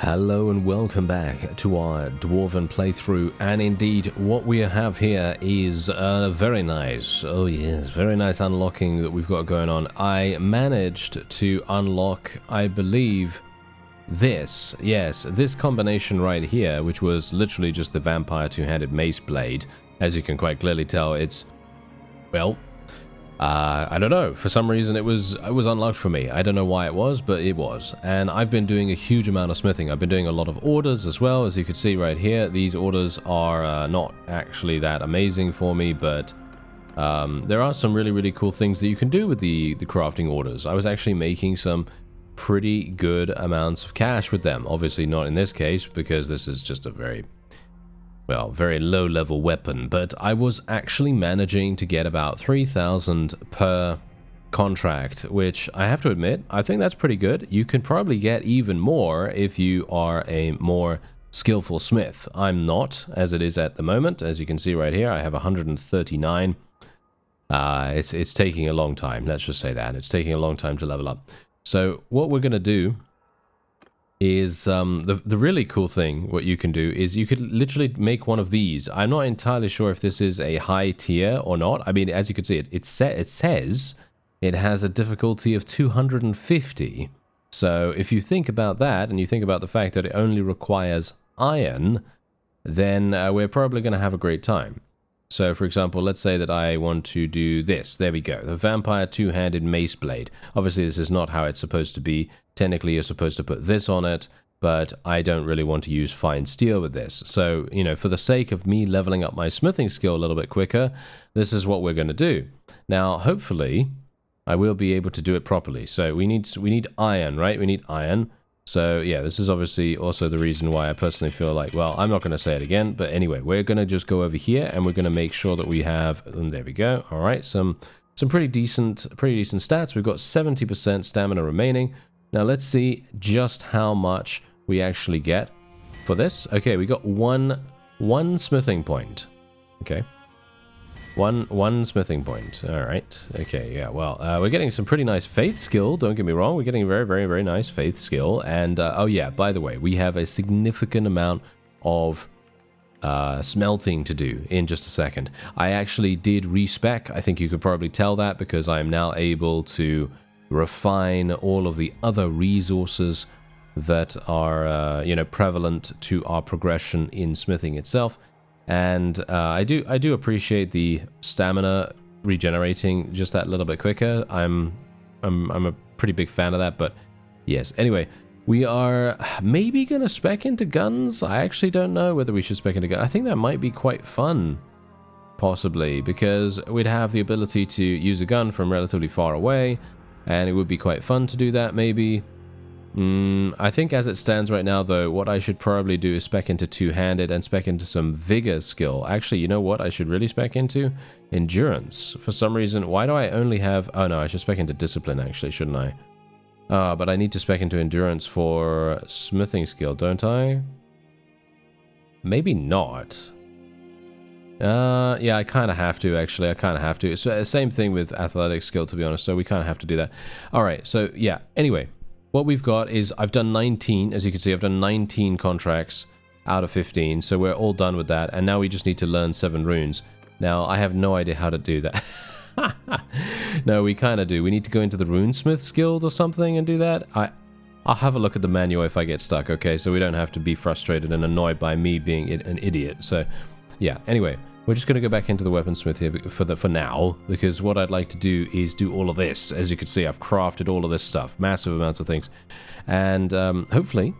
Hello and welcome back to our dwarven playthrough, and indeed what we have here is very nice, oh yes, very nice unlocking that we've got going on. I managed to unlock, I believe, this, yes, this combination right here, which was literally just the vampire two-handed mace blade. As you can quite clearly tell, it's, well, I don't know, for some reason it was unlocked for me. I don't know why it was, but it was. And I've been doing a huge amount of smithing. I've been doing a lot of orders as well, as you can see right here. These orders are not actually that amazing for me, but there are some really cool things that you can do with the crafting orders. I was actually making some pretty good amounts of cash with them. Obviously not in this case, because this is just a very low-level weapon, but I was actually managing to get about 3,000 per contract, which I have to admit, I think that's pretty good. You can probably get even more if you are a more skillful smith. I'm not, as it is at the moment. As you can see right here, I have 139. It's taking a long time, let's just say that. It's taking a long time to level up. So what we're going to do is the really cool thing, what you can do is you could literally make one of these. I'm not entirely sure if this is a high tier or not. I mean, as you can see, it says it has a difficulty of 250. So if you think about that, and you think about the fact that it only requires iron, then we're probably going to have a great time. So, for example, let's say that I want to do this. There we go. The vampire two-handed mace blade. Obviously, this is not how it's supposed to be. Technically, you're supposed to put this on it, but I don't really want to use fine steel with this. So, you know, for the sake of me leveling up my smithing skill a little bit quicker, this is what we're going to do. Now, hopefully, I will be able to do it properly. So, we need iron, right? We need iron. So, yeah, this is obviously also the reason why I personally feel like, well, I'm not going to say it again, but anyway, we're going to just go over here, and we're going to make sure that we have, and there we go, all right, some pretty decent stats. We've got 70% stamina remaining. Now, let's see just how much we actually get for this. Okay, we got one smithing point. Okay. One smithing point. All right. Okay, yeah, well, we're getting some pretty nice faith skill. Don't get me wrong. We're getting very nice faith skill. And, oh yeah, by the way, we have a significant amount of smelting to do in just a second. I actually did respec. I think you could probably tell that because I am now able to refine all of the other resources that are, you know, prevalent to our progression in smithing itself. And I do appreciate the stamina regenerating just that little bit quicker. I'm a pretty big fan of that, but yes. Anyway, we are maybe gonna spec into guns. I actually don't know whether we should spec into guns. I think that might be quite fun, possibly, because we'd have the ability to use a gun from relatively far away, and it would be quite fun to do that, maybe. I think as it stands right now, though, what I should probably do is spec into two-handed and spec into some vigor skill. Actually, you know what I should really spec into? Endurance. For some reason, why do I only have... Oh, no, I should spec into discipline, actually, shouldn't I? But I need to spec into endurance for smithing skill, don't I? Maybe not. Yeah, I kind of have to, actually. I kind of have to. So, same thing with athletic skill, to be honest, so we kind of have to do that. All right, so, yeah, anyway... What we've got is, I've done 19, as you can see, I've done 19 contracts out of 15, so we're all done with that, and now we just need to learn 7 runes. Now, I have no idea how to do that. No, we kind of do. We need to go into the Runesmith's Guild or something and do that. I'll have a look at the manual if I get stuck, okay, so we don't have to be frustrated and annoyed by me being an idiot. So, yeah, anyway. We're just going to go back into the weaponsmith here for now, because what I'd like to do is do all of this. As you can see, I've crafted all of this stuff, massive amounts of things. And hopefully,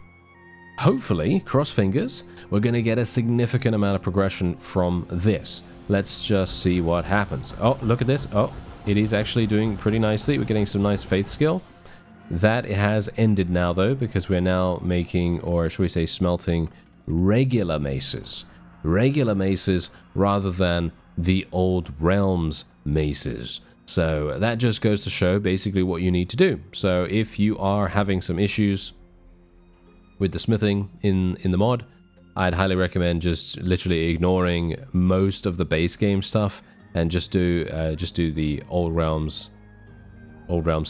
cross fingers, we're going to get a significant amount of progression from this. Let's just see what happens. Oh, look at this. Oh, it is actually doing pretty nicely. We're getting some nice faith skill. That has ended now, though, because we're now making, or should we say smelting, regular maces. Regular maces rather than the old realms maces. So that just goes to show basically what you need to do. So if you are having some issues with the smithing in the mod, I'd highly recommend just literally ignoring most of the base game stuff and just do the old realms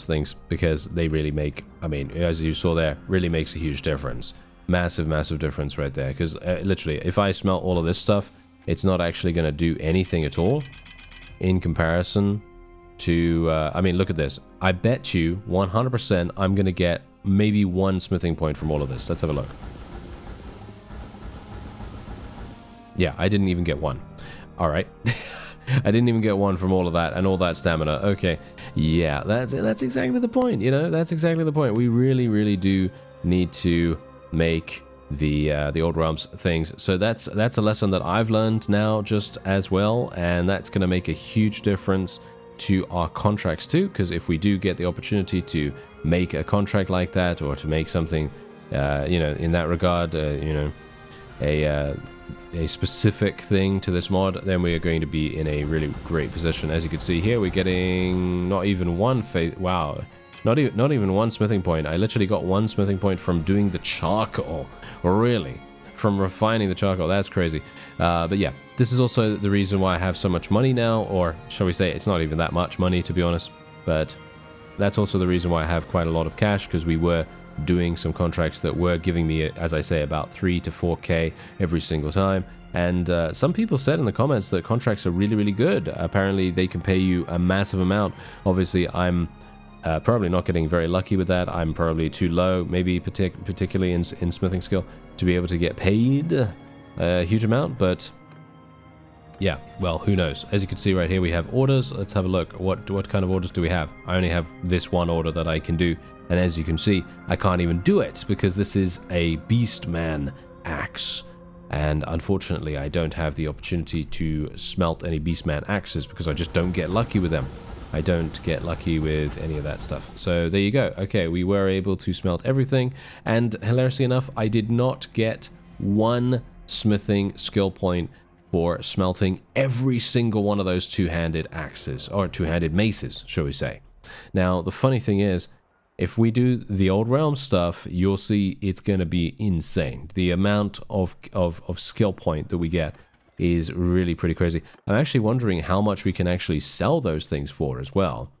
things, because they really make, I mean, as you saw there, really makes a huge difference. Massive, massive difference right there. Because literally, if I smelt all of this stuff, it's not actually going to do anything at all in comparison to... I mean, look at this. I bet you 100% I'm going to get maybe 1 smithing point from all of this. Let's have a look. Yeah, I didn't even get 1. All right. I didn't even get 1 from all of that and all that stamina. Okay. Yeah, that's exactly the point, you know? That's exactly the point. We really, really do need to make the Old Realms things. So that's a lesson that I've learned now just as well, and that's going to make a huge difference to our contracts too, because if we do get the opportunity to make a contract like that, or to make something, you know, in that regard, you know, a specific thing to this mod, then we are going to be in a really great position. As you can see here, we're getting not even 1 faith. Wow. Not even 1 smithing point. I literally got 1 smithing point from doing the charcoal. Really? From refining the charcoal. That's crazy. But yeah, this is also the reason why I have so much money now, or shall we say it's not even that much money, to be honest. But that's also the reason why I have quite a lot of cash, because we were doing some contracts that were giving me, as I say, about 3 to 4k every single time. And some people said in the comments that contracts are really, really good. Apparently, they can pay you a massive amount. Obviously, I'm probably not getting very lucky with that. I'm probably too low, maybe particularly in smithing skill, to be able to get paid a huge amount. But yeah, well, who knows? As you can see right here, we have orders. Let's have a look. What kind of orders do we have? I only have this one order that I can do. And as you can see, I can't even do it because this is a Beastman axe. And unfortunately, I don't have the opportunity to smelt any Beastman axes because I just don't get lucky with them. I don't get lucky with any of that stuff. So there you go. Okay, we were able to smelt everything. And hilariously enough, I did not get 1 smithing skill point for smelting every single one of those two-handed axes, or two-handed maces, shall we say. Now, the funny thing is, if we do the Old Realm stuff, you'll see it's going to be insane. The amount of skill point that we get is really pretty crazy. I'm actually wondering how much we can actually sell those things for as well.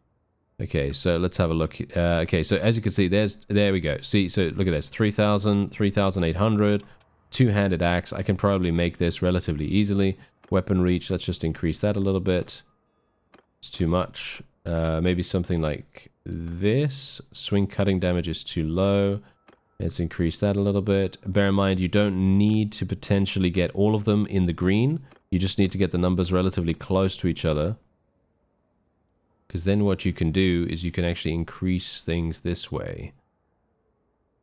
Okay, so let's have a look. Okay, so as you can see, there we go. See, so look at this, 3,000, 3,800, two-handed axe. I can probably make this relatively easily. Weapon reach, let's just increase that a little bit. It's too much. Maybe something like this. Swing cutting damage is too low. Let's increase that a little bit. Bear in mind, you don't need to potentially get all of them in the green. You just need to get the numbers relatively close to each other. Because then what you can do is you can actually increase things this way.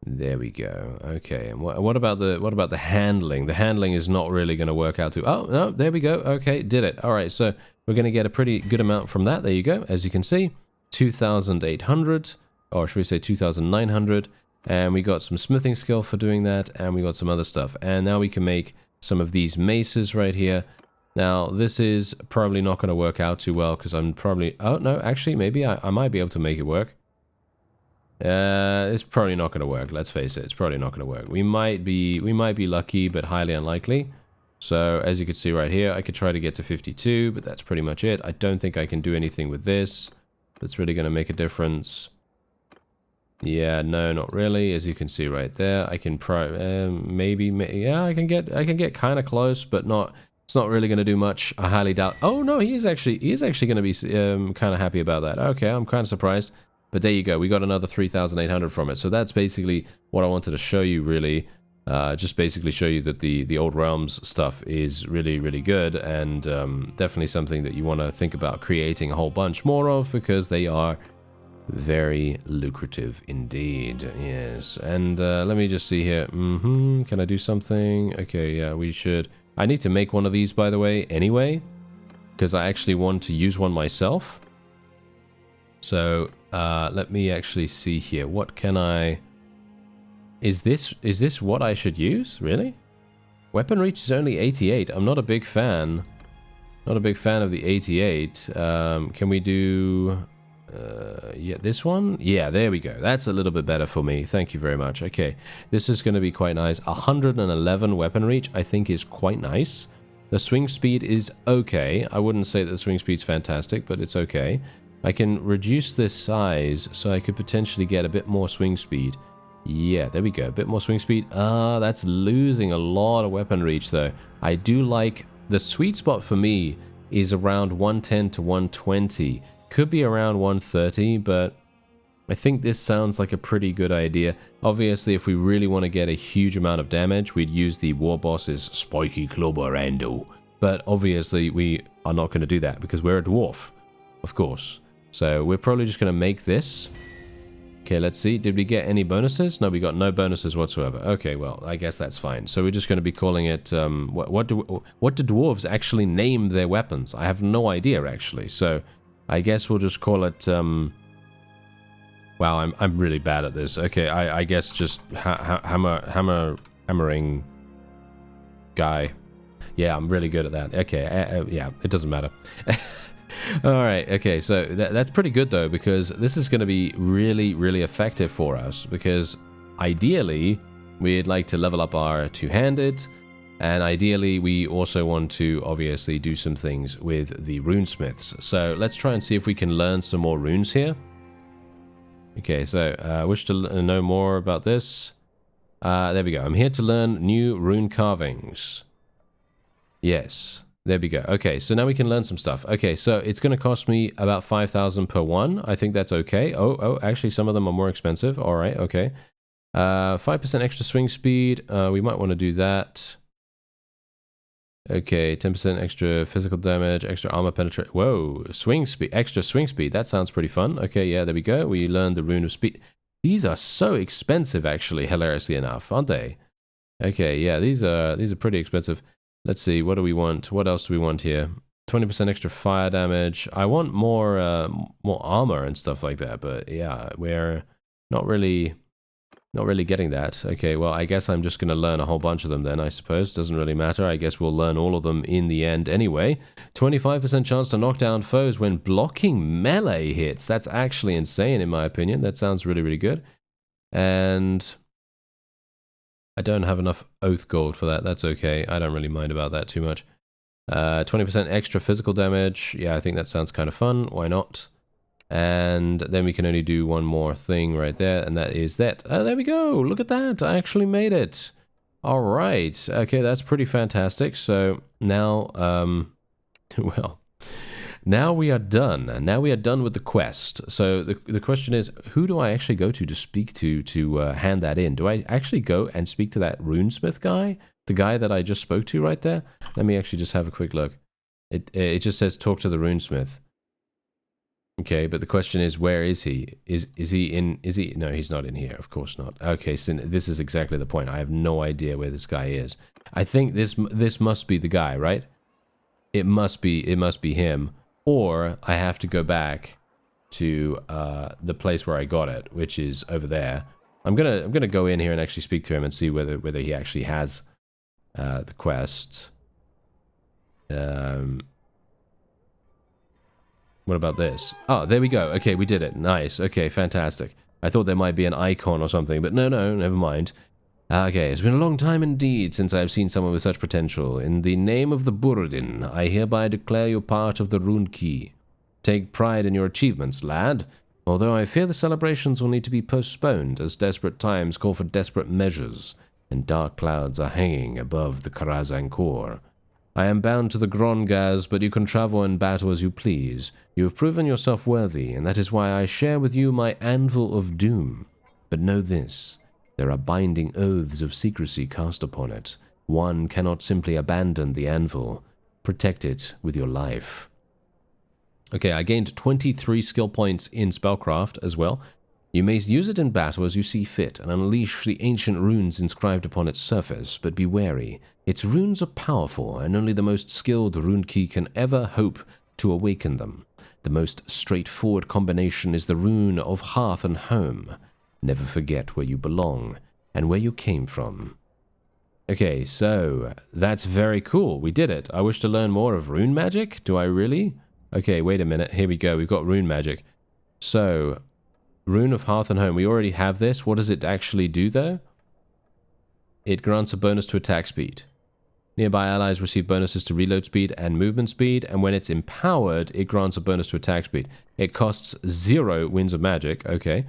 There we go. Okay, and what about the handling? The handling is not really going to work out too... Oh, no, there we go. Okay, did it. All right, so we're going to get a pretty good amount from that. There you go. As you can see, 2,800, or should we say 2,900. And we got some smithing skill for doing that, and we got some other stuff. And now we can make some of these maces right here. Now, this is probably not going to work out too well, because I'm probably... Oh, no, actually, maybe I might be able to make it work. It's probably not going to work. Let's face it. It's probably not going to work. We might be lucky, but highly unlikely. So as you can see right here, I could try to get to 52, but that's pretty much it. I don't think I can do anything with this that's really going to make a difference. Yeah, no, not really. As you can see right there, I can maybe yeah, I can get kind of close, but not. It's not really going to do much. I highly doubt. Oh no, he is actually going to be kind of happy about that. Okay, I'm kind of surprised. But there you go. We got another 3,800 from it. So that's basically what I wanted to show you, really. Just basically show you that the Old Realms stuff is really, really good. And definitely something that you want to think about creating a whole bunch more of, because they are very lucrative indeed. Yes. And let me just see here. Can I do something? Okay, yeah, we should. I need to make one of these, by the way, anyway, because I actually want to use one myself. So let me actually see here. What can I... Is this what I should use? Really? Weapon reach is only 88. I'm not a big fan. Not a big fan of the 88. Can we do... yeah, this one? Yeah, there we go. That's a little bit better for me. Thank you very much. Okay, this is going to be quite nice. 111 weapon reach, I think, is quite nice. The swing speed is okay. I wouldn't say that the swing speed's fantastic, but it's okay. I can reduce this size, so I could potentially get a bit more swing speed. Yeah, there we go. A bit more swing speed. That's losing a lot of weapon reach, though. I do like... The sweet spot for me is around 110 to 120. Could be around 130, but I think this sounds like a pretty good idea. Obviously, if we really want to get a huge amount of damage, we'd use the war boss's spiky clubber. But obviously, we are not going to do that because we're a dwarf, of course. So we're probably just going to make this. Okay, let's see. Did we get any bonuses? No, we got no bonuses whatsoever. Okay, well, I guess that's fine. So we're just going to be calling it... what do dwarves actually name their weapons? I have no idea, actually. So I guess we'll just call it... wow, I'm really bad at this. Okay, I guess just hammering guy. Yeah, I'm really good at that. Okay, yeah, it doesn't matter. Alright, okay, so that's pretty good though, because this is going to be really, really effective for us, because ideally, we'd like to level up our two-handed, and ideally, we also want to obviously do some things with the runesmiths. So let's try and see if we can learn some more runes here. Okay, so wish to know more about this. There we go. I'm here to learn new rune carvings. Yes. There we go. Okay, so now we can learn some stuff. Okay, so it's going to cost me about 5,000 per one. I think that's okay. Oh, actually, some of them are more expensive. All right, okay. 5% extra swing speed. We might want to do that. Okay, 10% extra physical damage, extra armor penetration. Whoa, swing speed, extra swing speed. That sounds pretty fun. Okay, yeah, there we go. We learned the rune of speed. These are so expensive, actually, hilariously enough, aren't they? Okay, yeah, these are pretty expensive. Let's see, what do we want? What else do we want here? 20% extra fire damage. I want more armor and stuff like that, but yeah, we're not really getting that. Okay, well, I guess I'm just going to learn a whole bunch of them then, I suppose. Doesn't really matter. I guess we'll learn all of them in the end anyway. 25% chance to knock down foes when blocking melee hits. That's actually insane, in my opinion. That sounds really, really good. And... I don't have enough oath gold for that. That's okay. I don't really mind about that too much. 20% extra physical damage. Yeah, I think that sounds kind of fun. Why not? And then we can only do one more thing right there, and that is that. Oh, there we go. Look at that. I actually made it. All right. Okay, that's pretty fantastic. So now, well... Now we are done. Now we are done with the quest. So the question is, who do I actually go to speak to hand that in? Do I actually go and speak to that runesmith guy? The guy that I just spoke to right there? Let me actually just have a quick look. It just says talk to the runesmith. Okay, but the question is, where is he? Is he in... No, he's not in here. Of course not. Okay, so this is exactly the point. I have no idea where this guy is. I think this must be the guy, right? It must be him. Or I have to go back to the place where I got it, which is over there. I'm gonna go in here and actually speak to him and see whether he actually has the quest. What about this? Oh, there we go. Okay, we did it. Nice. Okay, fantastic. I thought there might be an icon or something, but no, never mind. Okay, it's been a long time indeed since I've seen someone with such potential. In the name of the Burdin, I hereby declare you part of the Rune Key. Take pride in your achievements, lad. Although I fear the celebrations will need to be postponed, as desperate times call for desperate measures, and dark clouds are hanging above the Karaz-A-Karak. I am bound to the Grongaz, but you can travel and battle as you please. You have proven yourself worthy, and that is why I share with you my Anvil of Doom. But know this. There are binding oaths of secrecy cast upon it. One cannot simply abandon the anvil. Protect it with your life. Okay, I gained 23 skill points in Spellcraft as well. You may use it in battle as you see fit, and unleash the ancient runes inscribed upon its surface, but be wary. Its runes are powerful, and only the most skilled rune key can ever hope to awaken them. The most straightforward combination is the rune of hearth and home. Never forget where you belong, and where you came from. Okay, so, that's very cool. We did it. I wish to learn more of rune magic. Do I really? Okay, wait a minute. Here we go. We've got rune magic. So, rune of hearth and home. We already have this. What does it actually do, though? It grants a bonus to attack speed. Nearby allies receive bonuses to reload speed and movement speed, and when it's empowered, it grants a bonus to attack speed. It costs 0 winds of magic. Okay.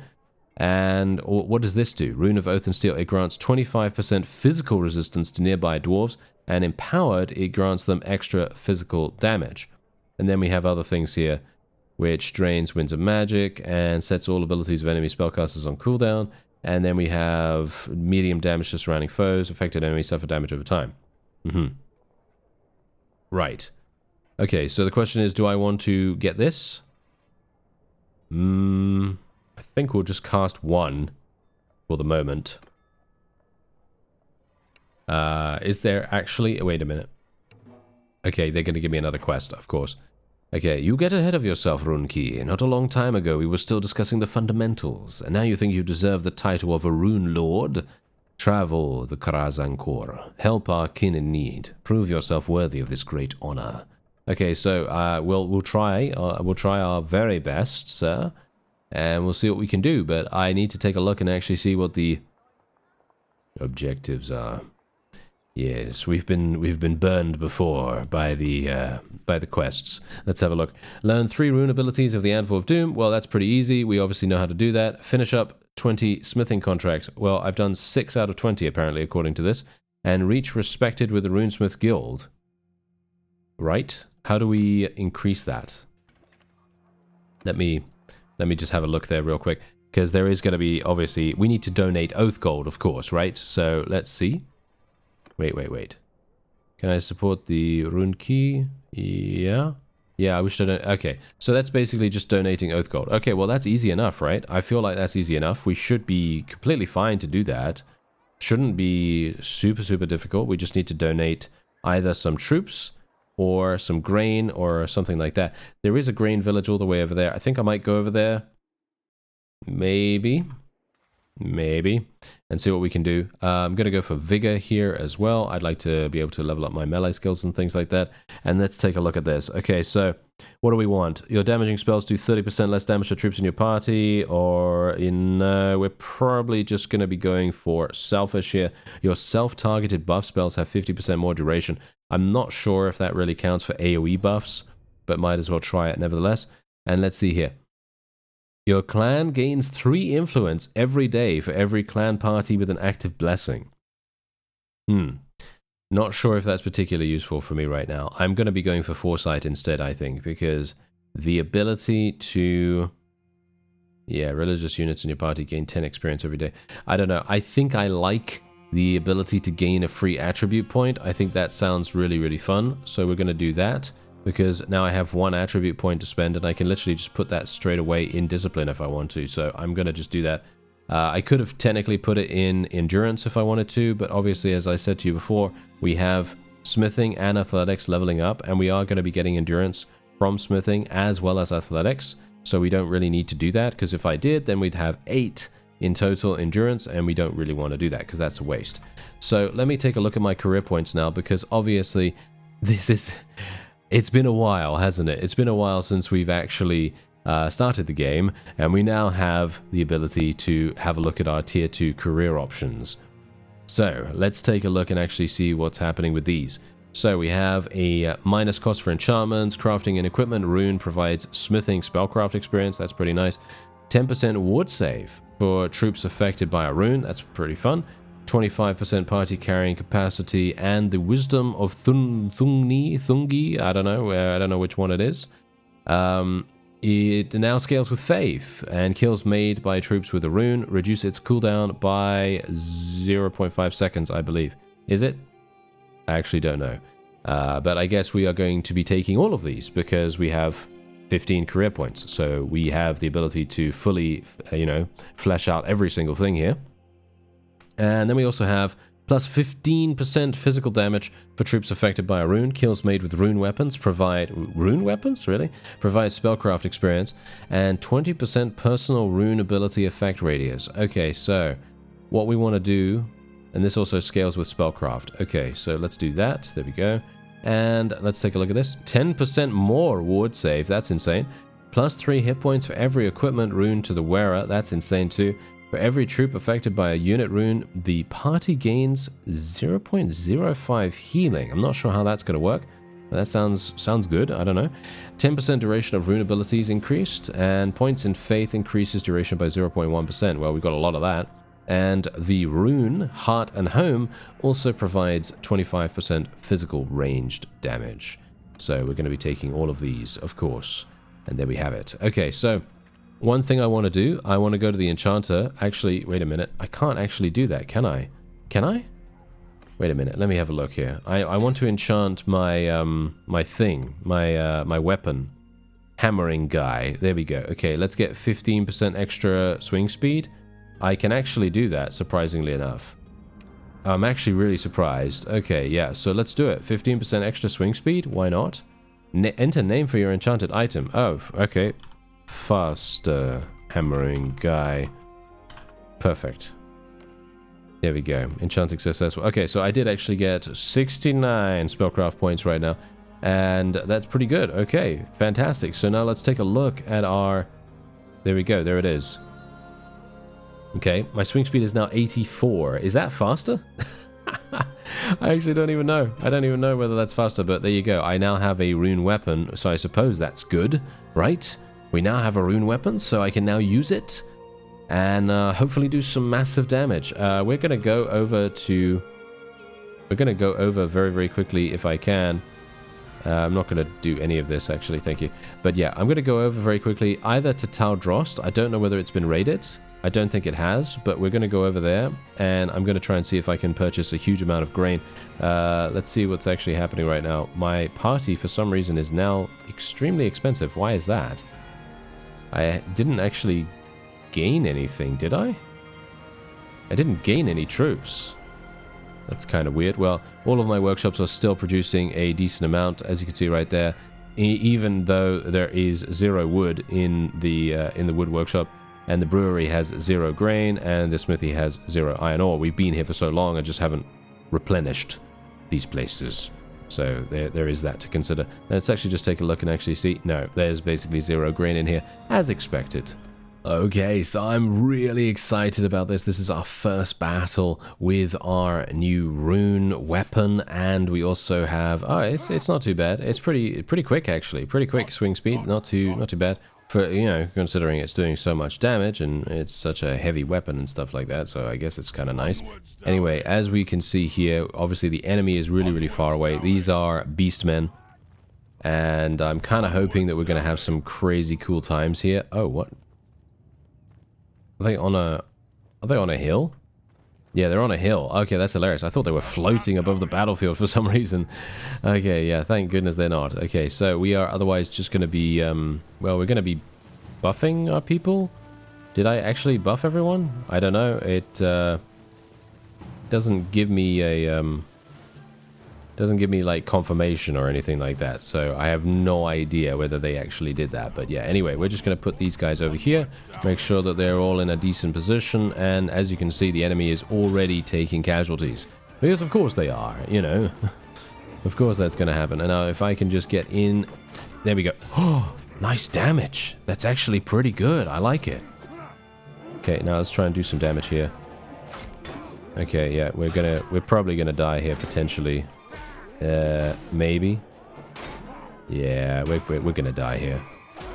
And what does this do? Rune of Oath and Steel. It grants 25% physical resistance to nearby dwarves, and empowered, it grants them extra physical damage. And then we have other things here, which drains Winds of Magic and sets all abilities of enemy spellcasters on cooldown. And then we have medium damage to surrounding foes. Affected enemies suffer damage over time. Right. Okay, so the question is, do I want to get this? I think we'll just cast one for the moment. Is there actually... Wait a minute. Okay, they're going to give me another quest, of course. Okay, you get ahead of yourself, Runekey. Not a long time ago, we were still discussing the fundamentals, and now you think you deserve the title of a Rune Lord? Travel the Karaz-A-Karak. Help our kin in need. Prove yourself worthy of this great honor. Okay, so we'll try our very best, sir, and we'll see what we can do. But I need to take a look and actually see what the objectives are. Yes, we've been burned before by the quests. Let's have a look. Learn 3 rune abilities of the Anvil of Doom. Well, that's pretty easy. We obviously know how to do that. Finish up 20 smithing contracts. Well, I've done 6 out of 20 apparently, according to this. And reach respected with the Runesmith Guild. Right? How do we increase that? Let me just have a look there real quick, because there is going to be, obviously, we need to donate Oath Gold, of course, right? So let's see. Wait. Can I support the rune key? Yeah. Yeah, I wish to donate. Okay, so that's basically just donating Oath Gold. Okay, well, that's easy enough, right? I feel like that's easy enough. We should be completely fine to do that. Shouldn't be super, super difficult. We just need to donate either some troops or some grain or something like that. There is a grain village all the way over there. I think I might go over there. Maybe, and see what we can do. I'm going to go for Vigor here as well. I'd like to be able to level up my melee skills and things like that. And let's take a look at this. Okay, so what do we want? Your damaging spells do 30% less damage to troops in your party, or we're probably just going to be going for selfish here. Your self-targeted buff spells have 50% more duration. I'm not sure if that really counts for AoE buffs, but might as well try it nevertheless. And let's see here. Your clan gains 3 influence every day for every clan party with an active blessing. Not sure if that's particularly useful for me right now. I'm going to be going for Foresight instead, I think, because the ability to... Yeah, religious units in your party gain 10 experience every day. I don't know. I think I like the ability to gain a free attribute point. I think that sounds really, really fun. So we're going to do that, because now I have 1 attribute point to spend, and I can literally just put that straight away in discipline if I want to. So I'm going to just do that. I could have technically put it in endurance if I wanted to, but obviously, as I said to you before, we have smithing and athletics leveling up, and we are going to be getting endurance from smithing as well as athletics. So we don't really need to do that, because if I did, then we'd have 8 in total endurance, and we don't really want to do that because that's a waste. So let me take a look at my career points now, because obviously this is... It's been a while, hasn't it? It's been a while since we've actually started the game, and we now have the ability to have a look at our tier 2 career options. So let's take a look and actually see what's happening with these. So we have a minus cost for enchantments, crafting and equipment. Rune provides smithing spellcraft experience. That's pretty nice. 10% ward save for troops affected by a rune. That's pretty fun. 25% party carrying capacity, and the wisdom of Thungi. I don't know which one it is. It now scales with faith, and kills made by troops with a rune reduce its cooldown by 0.5 seconds, I believe. Is it? I actually don't know. But I guess we are going to be taking all of these because we have 15 career points. So we have the ability to fully, flesh out every single thing here. And then we also have plus 15% physical damage for troops affected by a rune. Kills made with rune weapons provide... Rune weapons? Really? Provide spellcraft experience. And 20% personal rune ability effect radius. Okay, so what we want to do... And this also scales with spellcraft. Okay, so let's do that. There we go. And let's take a look at this. 10% more ward save. That's insane. Plus 3 hit points for every equipment rune to the wearer. That's insane too. For every troop affected by a unit rune, the party gains 0.05 healing. I'm not sure how that's going to work. That sounds good. I don't know. 10% duration of rune abilities increased, and points in faith increases duration by 0.1%. Well, we've got a lot of that. And the rune, Heart and Home, also provides 25% physical ranged damage. So we're going to be taking all of these, of course. And there we have it. Okay, so one thing I want to do, I want to go to the enchanter. Actually, wait a minute. I can't actually do that, can I? Can I? Wait a minute. Let me have a look here. I want to enchant my my weapon. Hammering guy. There we go. Okay, let's get 15% extra swing speed. I can actually do that, surprisingly enough. I'm actually really surprised. Okay, yeah, so let's do it. 15% extra swing speed, why not? Enter name for your enchanted item. Oh, okay. Faster hammering guy. Perfect. There we go. Enchanting successful. Okay, so I did actually get 69 spellcraft points right now. And that's pretty good. Okay, fantastic. So now let's take a look at our... There we go, there it is. Okay, my swing speed is now 84. Is that faster? I actually don't even know. I don't even know whether that's faster, but there you go. I now have a rune weapon, so I suppose that's good, right? We now have a rune weapon, so I can now use it and hopefully do some massive damage. We're going to go over to... We're going to go over very, very quickly if I can. I'm not going to do any of this, actually, thank you. But yeah, I'm going to go over very quickly either to Tal Drost. I don't know whether it's been raided. I don't think it has, but we're going to go over there, and I'm going to try and see if I can purchase a huge amount of grain. Let's see what's actually happening right now. My party, for some reason, is now extremely expensive. Why is that? I didn't actually gain anything, did I? I didn't gain any troops. That's kind of weird. Well, all of my workshops are still producing a decent amount, as you can see right there, even though there is 0 wood in the wood workshop. And the brewery has 0 grain, and the smithy has 0 iron ore. We've been here for so long, I just haven't replenished these places. So there is that to consider. Let's actually just take a look and actually see. No, there's basically 0 grain in here, as expected. Okay, so I'm really excited about this. This is our first battle with our new rune weapon, and we also have... Oh, it's not too bad. It's pretty quick, actually. Pretty quick swing speed. Not too bad. For, you know, considering it's doing so much damage and it's such a heavy weapon and stuff like that, so I guess it's kind of nice. Anyway, as we can see here, obviously the enemy is really, really far away. These are beastmen, and I'm kind of hoping that we're going to have some crazy cool times here. Oh, what? Are they on a hill? Yeah, they're on a hill. Okay, that's hilarious. I thought they were floating above the battlefield for some reason. Okay, yeah, thank goodness they're not. Okay, so we are otherwise just going to be, well, we're going to be buffing our people. Did I actually buff everyone? I don't know. It doesn't give me a, doesn't give me, like, confirmation or anything like that. So I have no idea whether they actually did that. But yeah, anyway, we're just going to put these guys over here. Make sure that they're all in a decent position. And as you can see, the enemy is already taking casualties. Because of course they are, you know. Of course that's going to happen. And now if I can just get in... There we go. Oh, nice damage. That's actually pretty good. I like it. Okay, now let's try and do some damage here. Okay, yeah, we're probably gonna die here potentially. Maybe. Yeah, we're gonna die here.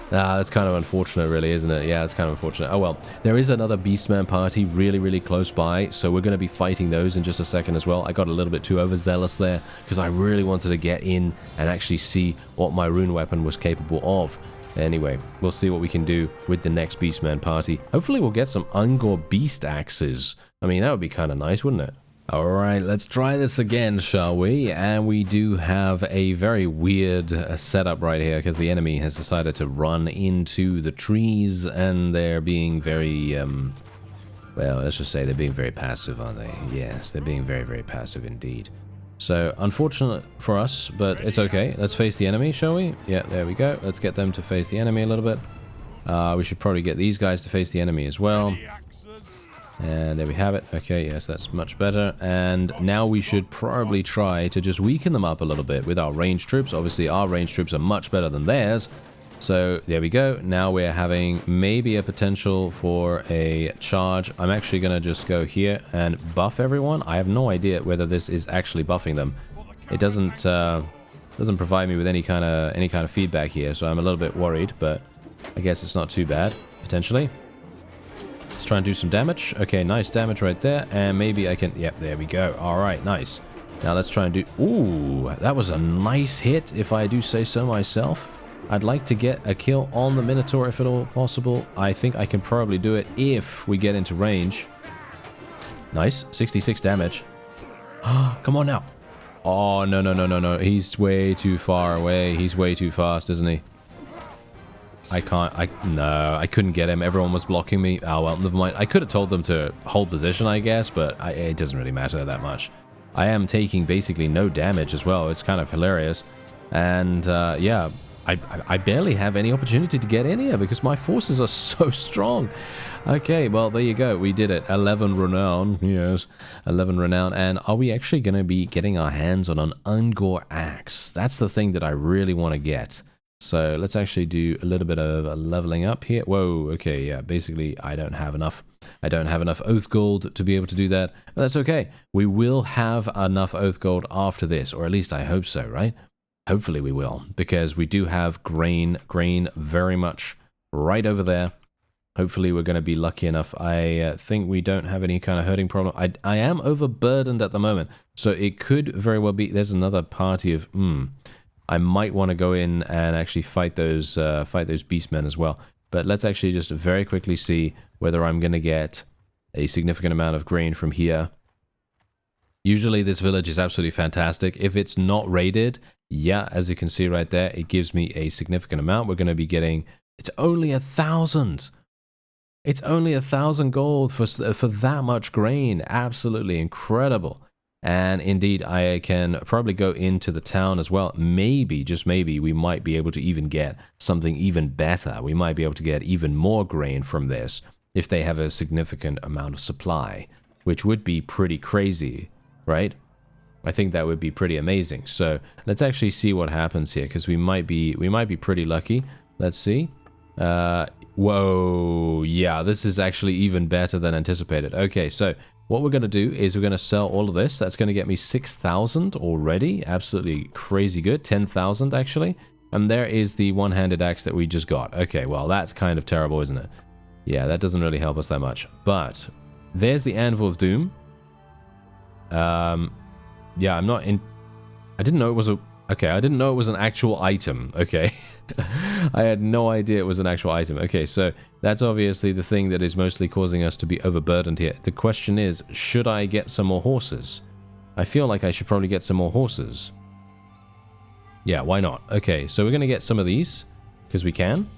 Ah, that's kind of unfortunate, really, isn't it? Yeah, it's kind of unfortunate. Oh well, there is another Beastman party really, really close by, so we're gonna be fighting those in just a second as well. I got a little bit too overzealous there because I really wanted to get in and actually see what my rune weapon was capable of. Anyway, we'll see what we can do with the next Beastman party. Hopefully we'll get some Ungor Beast Axes. I mean, that would be kind of nice, wouldn't it? Alright, let's try this again, shall we? And we do have a very weird setup right here, because the enemy has decided to run into the trees, and they're being very, well, let's just say they're being very passive, aren't they? Yes, they're being very, very passive indeed. So, unfortunate for us, but it's okay. Let's face the enemy, shall we? Yeah, there we go. Let's get them to face the enemy a little bit. We should probably get these guys to face the enemy as well. And there we have it. Okay, yes, that's much better. And now we should probably try to just weaken them up a little bit with our ranged troops. Obviously, our ranged troops are much better than theirs. So, there we go. Now we're having maybe a potential for a charge. I'm actually going to just go here and buff everyone. I have no idea whether this is actually buffing them. It doesn't Doesn't provide me with any kind of feedback here, so I'm a little bit worried, but I guess it's not too bad, potentially. Let's try and do some damage. Okay, nice damage right there, and maybe I can... Yep, there we go. All right, nice. Now let's try and do... Ooh, that was a nice hit, if I do say so myself. I'd like to get a kill on the Minotaur if at all possible. I think I can probably do it if we get into range. Nice, 66 damage. Come on now. Oh, no, no, no, no, no. He's way too far away. He's way too fast, isn't he? No, I couldn't get him. Everyone was blocking me. Oh, well, never mind. I could have told them to hold position, I guess, but it doesn't really matter that much. I am taking basically no damage as well. It's kind of hilarious. And, yeah, I barely have any opportunity to get in here because my forces are so strong. Okay, well, there you go. We did it. 11 renown. Yes, 11 renown. And are we actually going to be getting our hands on an Ungor axe? That's the thing that I really want to get. So let's actually do a little bit of leveling up here. Whoa, okay, yeah, basically I don't have enough oath gold to be able to do that. But that's okay. We will have enough oath gold after this, or at least I hope so, right? Hopefully we will, because we do have grain very much right over there. Hopefully we're going to be lucky enough. I think we don't have any kind of herding problem. I am overburdened at the moment, so it could very well be... There's another party of... I might want to go in and actually fight those beastmen as well. But let's actually just very quickly see whether I'm going to get a significant amount of grain from here. Usually this village is absolutely fantastic. If it's not raided, yeah, as you can see right there, it gives me a significant amount. We're going to be getting... It's only 1,000! It's only 1,000 gold for that much grain. Absolutely incredible. And indeed, I can probably go into the town as well. Maybe, just maybe, we might be able to even get something even better. We might be able to get even more grain from this if they have a significant amount of supply, which would be pretty crazy, right? I think that would be pretty amazing. So let's actually see what happens here, because we might be pretty lucky. Let's see. Whoa, yeah, this is actually even better than anticipated. Okay, so what we're going to do is we're going to sell all of this. That's going to get me 6,000 already. Absolutely crazy good. 10,000 actually. And there is the one-handed axe that we just got. Okay, well, that's kind of terrible, isn't it? Yeah, that doesn't really help us that much. But there's the Anvil of Doom. Yeah, I'm not in... I didn't know it was a... Okay, I didn't know it was an actual item. Okay. I had no idea it was an actual item. Okay, so that's obviously the thing that is mostly causing us to be overburdened here. The question is, should I get some more horses? I feel like I should probably get some more horses. Yeah, why not? Okay, so we're going to get some of these, because we can.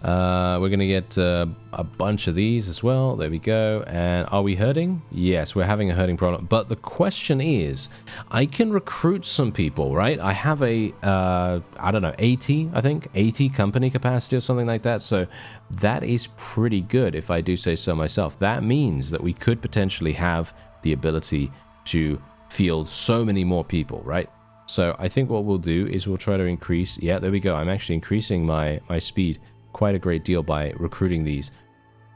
We're going to get a bunch of these as well. There we go. And are we herding? Yes, we're having a herding problem. But the question is, I can recruit some people, right? I have a, I don't know, 80, I think, 80 company capacity or something like that. So that is pretty good if I do say so myself. That means that we could potentially have the ability to field so many more people, right? So I think what we'll do is we'll try to increase. Yeah, there we go. I'm actually increasing my speed quite a great deal by recruiting these.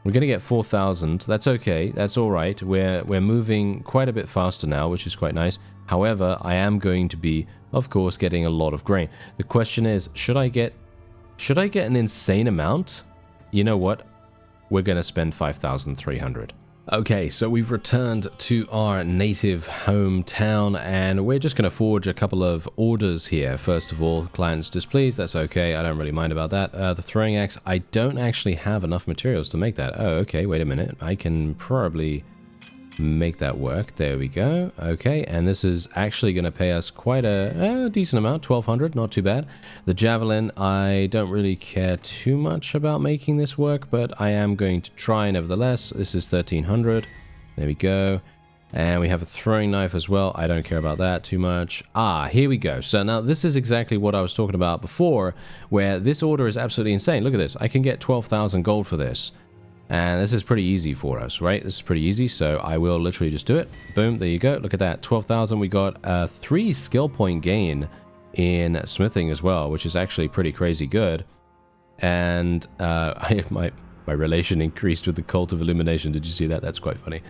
We're going to get 4,000. That's okay. That's all right. We're moving quite a bit faster now, which is quite nice. However, I am going to be, of course, getting a lot of grain. The question is, should I get an insane amount? You know what? We're going to spend 5,300. Okay, so we've returned to our native hometown, and we're just going to forge a couple of orders here. First of all, clients displeased, that's okay, I don't really mind about that. The throwing axe, I don't actually have enough materials to make that. Oh, okay, wait a minute, I can probably make that work. There we go. Okay, and this is actually going to pay us quite a decent amount, 1,200, not too bad. The javelin, I don't really care too much about making this work, but I am going to try nevertheless. This is 1,300. There we go. And we have a throwing knife as well. I don't care about that too much. Ah, here we go. So now this is exactly what I was talking about before, where this order is absolutely insane. Look at this. I can get 12,000 gold for this. And this is pretty easy for us, right? This is pretty easy, so I will literally just do it. Boom, there you go. Look at that, 12,000. We got a 3 skill point gain in smithing as well, which is actually pretty crazy good. And My relation increased with the cult of illumination. Did you see that? That's quite funny.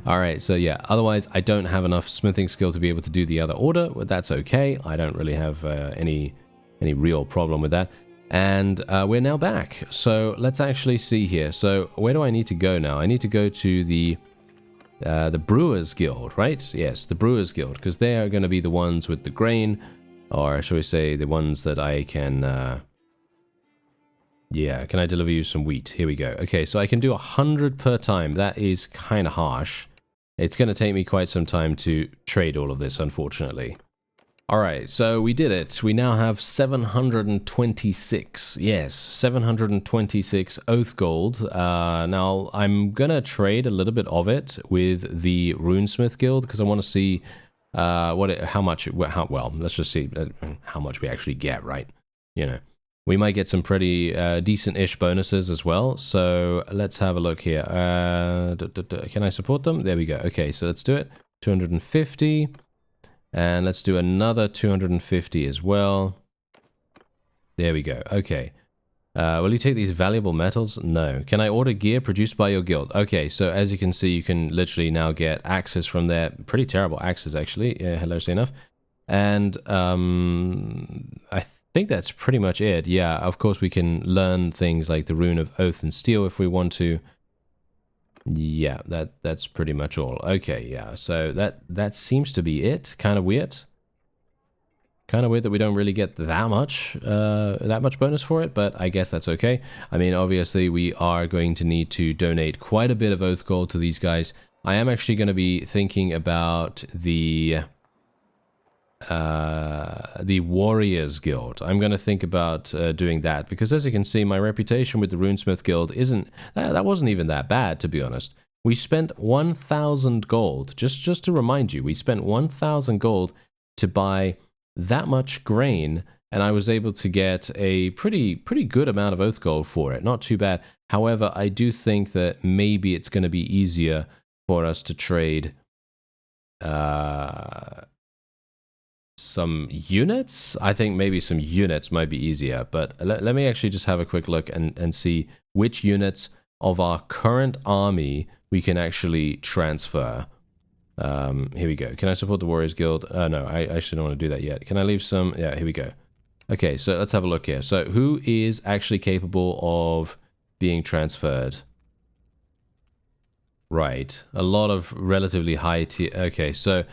All right, so yeah, otherwise I don't have enough smithing skill to be able to do the other order, but that's okay. I don't really have any real problem with that. And we're now back. So let's actually see here. So where do I need to go now? I need to go to the Brewers Guild, right? Yes, the Brewers Guild, because they are going to be the ones with the grain, or shall we say the ones that I can... yeah, can I deliver you some wheat? Here we go. Okay, so I can do 100 per time. That is kind of harsh. It's going to take me quite some time to trade all of this, unfortunately. Alright, so we did it. We now have 726. Yes, 726 Oath Gold. Now, I'm going to trade a little bit of it with the Runesmith Guild, because I want to see well, let's just see how much we actually get, right? You know. We might get some pretty decent-ish bonuses as well. So let's have a look here. Can I support them? There we go. Okay, so let's do it. 250. And let's do another 250 as well. There we go. Okay. Will you take these valuable metals? No. Can I order gear produced by your guild? Okay, so as you can see, you can literally now get axes from there. Pretty terrible axes, actually. Yeah, hilariously enough. And I think that's pretty much it. Yeah, of course we can learn things like the Rune of Oath and Steel if we want to. Yeah, that's pretty much all. Okay, yeah, so that seems to be it. Kind of weird. Kind of weird that we don't really get that much bonus for it, but I guess that's okay. I mean, obviously we are going to need to donate quite a bit of Oath Gold to these guys. I am actually going to be thinking about the Warriors Guild. I'm going to think about doing that, because as you can see, my reputation with the Runesmith Guild that wasn't even that bad, to be honest. We spent 1,000 gold, just to remind you, we spent 1,000 gold to buy that much grain, and I was able to get a pretty good amount of Oath Gold for it. Not too bad. However, I do think that maybe it's going to be easier for us to trade some units. I think maybe some units might be easier, but let me actually just have a quick look and see which units of our current army we can actually transfer. Here we go. Can I support the Warriors Guild? No, I actually don't want to do that yet. Can I leave some? Yeah, here we go. Okay, so let's have a look here. So who is actually capable of being transferred? Right, a lot of relatively high tier. Okay, so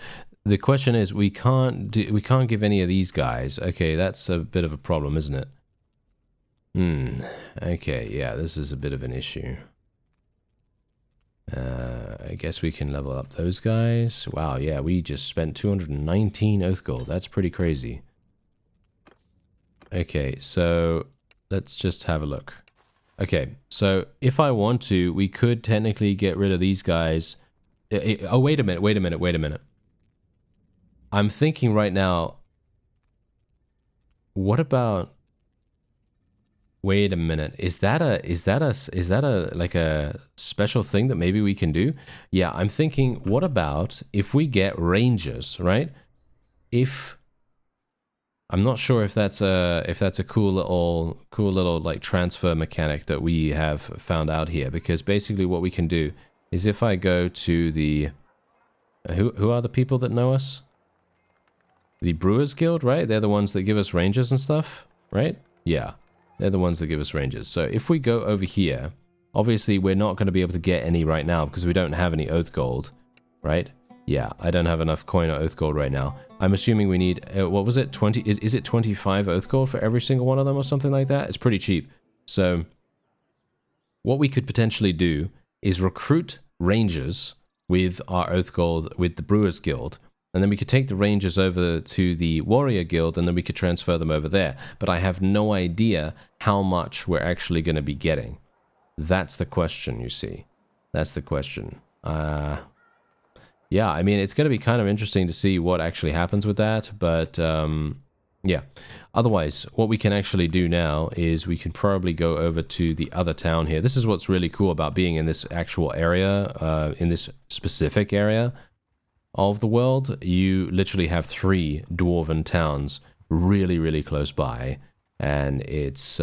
the question is, we can't give any of these guys. Okay, that's a bit of a problem, isn't it? Okay, yeah, this is a bit of an issue. I guess we can level up those guys. Wow, yeah, we just spent 219 Oath Gold. That's pretty crazy. Okay, so let's just have a look. Okay, so if I want to, we could technically get rid of these guys. Oh, wait a minute. I'm thinking right now, what about... Wait a minute. Is that a like a special thing that maybe we can do? Yeah, I'm thinking, what about if we get rangers, right? I'm not sure if that's a cool little like transfer mechanic that we have found out here, because basically what we can do is if I go to the who are the people that know us? The Brewers Guild, right? They're the ones that give us rangers and stuff, right? Yeah. They're the ones that give us rangers. So if we go over here, obviously we're not going to be able to get any right now because we don't have any Oath Gold, right? Yeah, I don't have enough coin or Oath Gold right now. I'm assuming we need, what was it, 20? Is it 25 Oath Gold for every single one of them or something like that? It's pretty cheap. So what we could potentially do is recruit rangers with our Oath Gold with the Brewers Guild. And then we could take the rangers over to the Warrior Guild, and then we could transfer them over there. But I have no idea how much we're actually going to be getting. That's the question, you see. That's the question. Yeah, I mean, it's going to be kind of interesting to see what actually happens with that. But, yeah. Otherwise, what we can actually do now is we can probably go over to the other town here. This is what's really cool about being in this actual area, in this specific area of the world. You literally have 3 dwarven towns really, really close by. and it's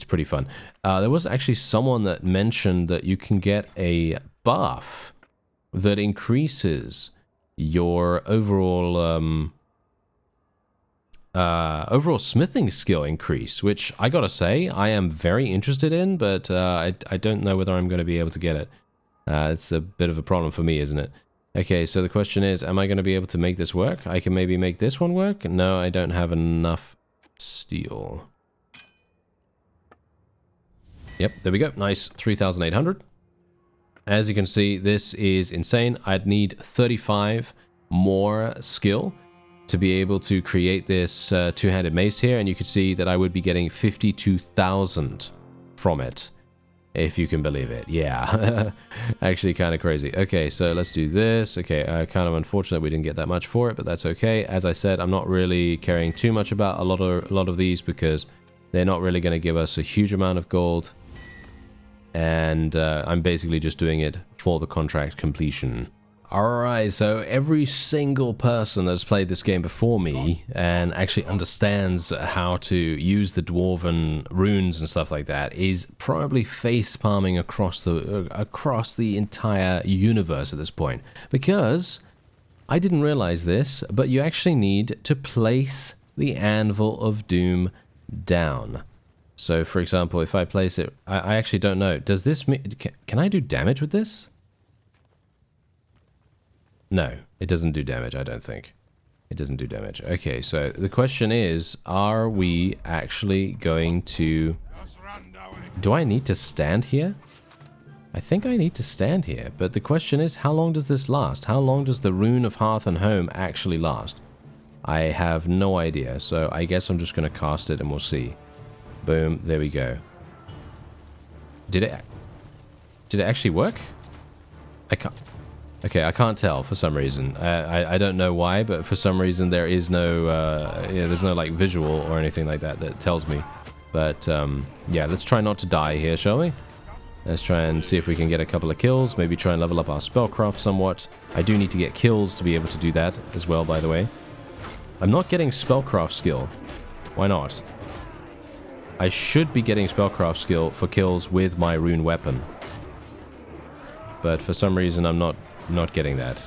pretty fun. There was actually someone that mentioned that you can get a buff that increases your overall overall smithing skill increase, which I gotta say I am very interested in, but I don't know whether I'm going to be able to get it. It's a bit of a problem for me, isn't it? Okay, so the question is, am I going to be able to make this work? I can maybe make this one work? No, I don't have enough steel. Yep, there we go. Nice, 3,800. As you can see, this is insane. I'd need 35 more skill to be able to create this two-handed mace here, and you can see that I would be getting 52,000 from it, if you can believe it. Yeah, actually kind of crazy. Okay, so let's do this. Okay, kind of unfortunate we didn't get that much for it, but that's okay. As I said, I'm not really caring too much about a lot of these because they're not really going to give us a huge amount of gold, and I'm basically just doing it for the contract completion. Alright, so every single person that's played this game before me and actually understands how to use the dwarven runes and stuff like that is probably face palming across the entire universe at this point, because I didn't realize this, but you actually need to place the Anvil of Doom down. So for example, if I place it, I actually don't know, does this mean, can I do damage with this? No, it doesn't do damage, I don't think. It doesn't do damage. Okay, so the question is, are we actually going to... Do I need to stand here? I think I need to stand here, but the question is, how long does this last? How long does the Rune of Hearth and Home actually last? I have no idea, so I guess I'm just going to cast it and we'll see. Boom, there we go. Did it actually work? I can't... Okay, I can't tell for some reason. I don't know why, but for some reason there is no, there's no like visual or anything like that that tells me. But yeah, let's try not to die here, shall we? Let's try and see if we can get a couple of kills. Maybe try and level up our spellcraft somewhat. I do need to get kills to be able to do that as well, by the way. I'm not getting spellcraft skill. Why not? I should be getting spellcraft skill for kills with my rune weapon. But for some reason I'm not getting that.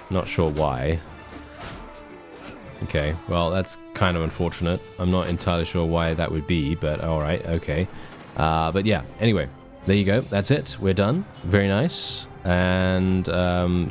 Not sure why. Okay, well that's kind of unfortunate. I'm not entirely sure why that would be, but alright, okay. But yeah, anyway, there you go. That's it. We're done. Very nice. And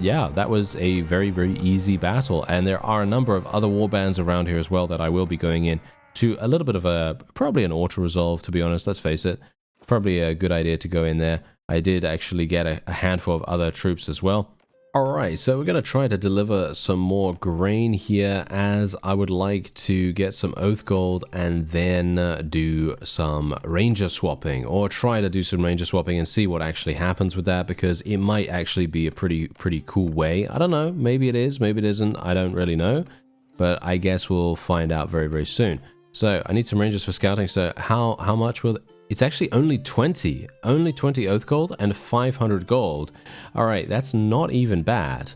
yeah, that was a very, very easy battle. And there are a number of other warbands around here as well that I will be going in to a little bit of a, probably an auto-resolve, to be honest, let's face it. Probably a good idea to go in there. I did actually get a handful of other troops as well. Alright, so we're going to try to deliver some more grain here, as I would like to get some oath gold and then do some ranger swapping, or try to do some ranger swapping and see what actually happens with that, because it might actually be a pretty cool way. I don't know, maybe it is, maybe it isn't, I don't really know, but I guess we'll find out very, very soon. So I need some rangers for scouting, so how much will... It's actually only 20 oath gold and 500 gold. Alright, that's not even bad.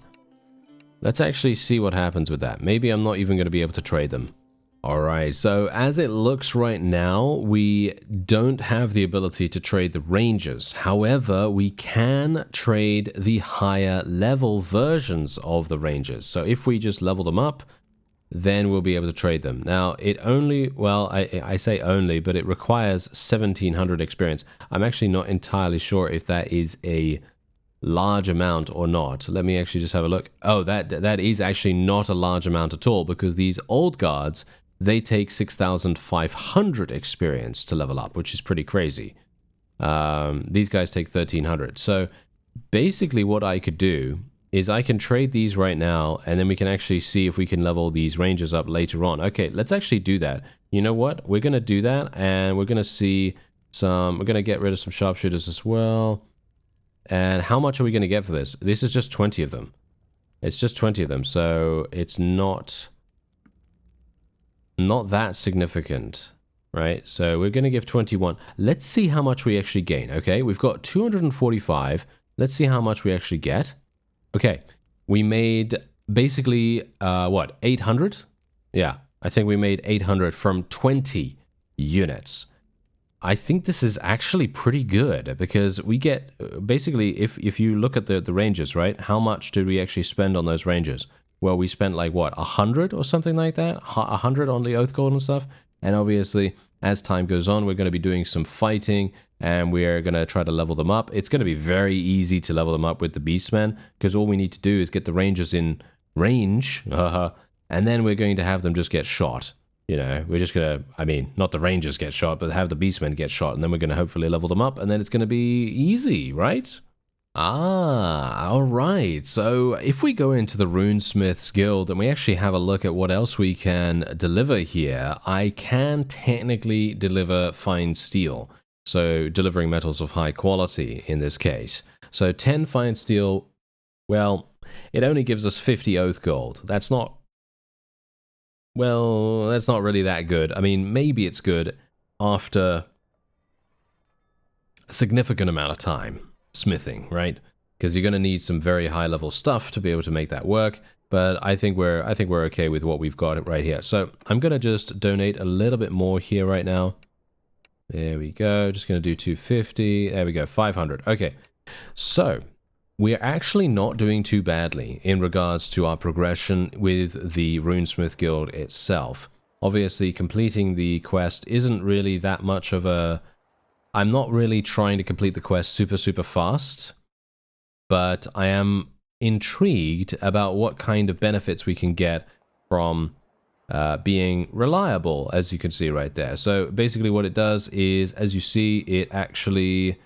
Let's actually see what happens with that. Maybe I'm not even going to be able to trade them. Alright, so as it looks right now, we don't have the ability to trade the rangers. However, we can trade the higher level versions of the rangers. So if we just level them up, then we'll be able to trade them. Now, it only, well, I say only, but it requires 1,700 experience. I'm actually not entirely sure if that is a large amount or not. Let me actually just have a look. Oh, that is actually not a large amount at all, because these old guards, they take 6,500 experience to level up, which is pretty crazy. These guys take 1,300. So basically what I could do is I can trade these right now, and then we can actually see if we can level these rangers up later on. Okay, let's actually do that. You know what? We're going to do that, and we're going to see some... We're going to get rid of some sharpshooters as well. And how much are we going to get for this? This is just 20 of them. It's just 20 of them, so it's not that significant, right? So we're going to give 21. Let's see how much we actually gain, okay? We've got 245. Let's see how much we actually get. Okay, we made basically, what, 800? Yeah, I think we made 800 from 20 units. I think this is actually pretty good because we get, basically, if you look at the ranges, right? How much did we actually spend on those ranges? Well, we spent like, what, 100 or something like that? 100 on the Oath Gold and stuff? And obviously, as time goes on, we're going to be doing some fighting, and we're going to try to level them up. It's going to be very easy to level them up with the Beastmen, because all we need to do is get the Rangers in range, and then we're going to have them just get shot. You know, we're just going to, I mean, not the Rangers get shot, but have the Beastmen get shot, and then we're going to hopefully level them up, and then it's going to be easy, right? Ah, alright. So if we go into the Runesmiths Guild and we actually have a look at what else we can deliver here, I can technically deliver fine steel. So delivering metals of high quality in this case. So 10 fine steel, well, it only gives us 50 Oath Gold. That's not, well, that's not really that good. I mean, maybe it's good after a significant amount of time smithing, right? Because you're going to need some very high level stuff to be able to make that work. But I think we're okay with what we've got right here. So I'm going to just donate a little bit more here right now. There we go. Just going to do 250. There we go. 500. Okay. So we're actually not doing too badly in regards to our progression with the Runesmith Guild itself. Obviously, completing the quest isn't really that much of a... I'm not really trying to complete the quest super fast, but I am intrigued about what kind of benefits we can get from being reliable, as you can see right there. So basically what it does is, as you see, it actually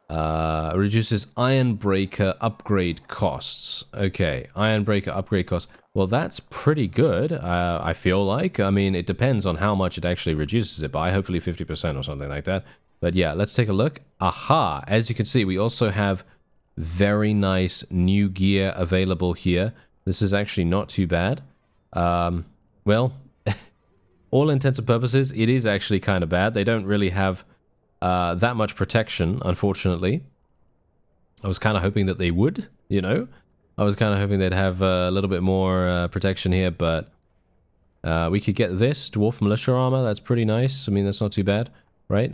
reduces Ironbreaker upgrade costs. Okay, Ironbreaker upgrade costs. Well, that's pretty good, I feel like. I mean, it depends on how much it actually reduces it by, hopefully 50% or something like that. But yeah, let's take a look. Aha! As you can see, we also have very nice new gear available here. This is actually not too bad. Well, all intents and purposes, it is actually kind of bad. They don't really have that much protection, unfortunately. I was kind of hoping that they would, you know? I was kind of hoping they'd have a little bit more protection here, but we could get this Dwarf Militia Armor. That's pretty nice. I mean, that's not too bad, right?